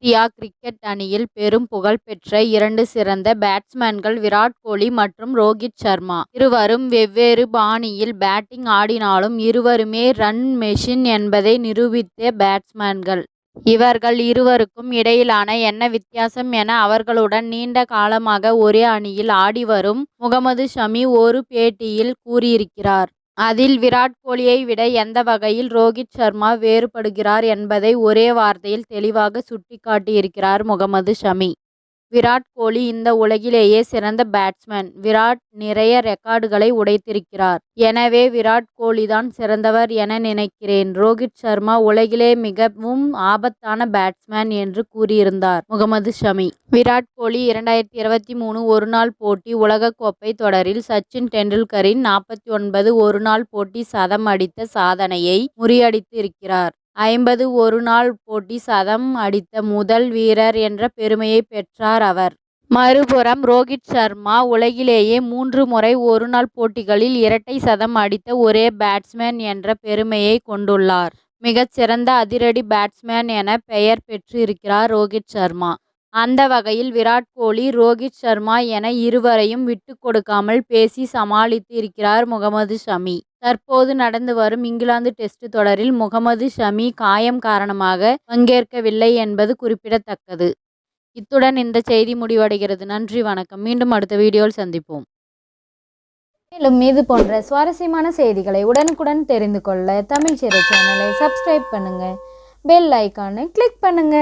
India cricket அணியில் பெரும் புகழ் பெற்ற 2 சிறந்த பேட்ஸ்மேன்கள் விராட் கோலி மற்றும் ரோகித் சர்மா. இருவரும் வெவ்வேறு பாணியில் பேட்டிங் ஆடினாலும் இருவருமே ரன் மெஷின் என்பதை நிரூபித்த பேட்ஸ்மேன்கள். இவர்கள் இருவருக்கும் இடையிலான என்ன வித்தியாசம் என அவர்களுடன் நீண்ட காலமாக ஒரே அணியில் ஆடி வரும் முகமது ஷமி ஒரு பேட்டியில் கூறியிருக்கிறார். அதில் விராட் கோலியை விட எந்த வகையில் ரோகித் சர்மா வேறுபடுகிறார் என்பதை ஒரே வார்த்தையில் தெளிவாக சுட்டிக்காட்டியிருக்கிறார் முகமது ஷமி. விராட் கோலி இந்த உலகிலேயே சிறந்த பேட்ஸ்மேன். விராட் நிறைய ரெக்கார்டுகளை உடைத்திருக்கிறார். எனவே விராட் கோலிதான் சிறந்தவர் என நினைக்கிறேன். ரோகித் சர்மா உலகிலே மிகவும் ஆபத்தான பேட்ஸ்மேன் என்று கூறியிருந்தார் முகமது ஷமி. விராட் கோலி 2023 ஒருநாள் போட்டி உலகக்கோப்பை தொடரில் சச்சின் டெண்டுல்கரின் 49 ஒருநாள் போட்டி சதம் அடித்த சாதனையை முறியடித்து இருக்கிறார். 50 ஒருநாள் போட்டி சதம் அடித்த முதல் வீரர் என்ற பெருமையை பெற்றார் அவர். மறுபுறம் ரோகித் சர்மா உலகிலேயே 3 முறை ஒருநாள் போட்டிகளில் இரட்டை சதம் அடித்த ஒரே பேட்ஸ்மேன் என்ற பெருமையை கொண்டுள்ளார். மிகச்சிறந்த அதிரடி பேட்ஸ்மேன் என பெயர் பெற்று இருக்கிறார் ரோகித் சர்மா. அந்த வகையில் விராட் கோலி, ரோகித் சர்மா என இருவரையும் விட்டுக் கொடுக்காமல் பேசி சமாளித்து இருக்கிறார் முகமது ஷமி. தற்போது நடந்து வரும் இங்கிலாந்து டெஸ்ட் தொடரில் முகமது ஷமி காயம் காரணமாக பங்கேற்கவில்லை என்பது குறிப்பிடத்தக்கது. இத்துடன் இந்த செய்தி முடிவடைகிறது. நன்றி, வணக்கம். மீண்டும் அடுத்த வீடியோவில் சந்திப்போம். மேலும் இது போன்ற சுவாரஸ்யமான செய்திகளை உடனுக்குடன் தெரிந்து கொள்ள தமிழ் சிறை சேனலை சப்ஸ்கிரைப் பண்ணுங்க, பெல் ஐகானை கிளிக் பண்ணுங்க.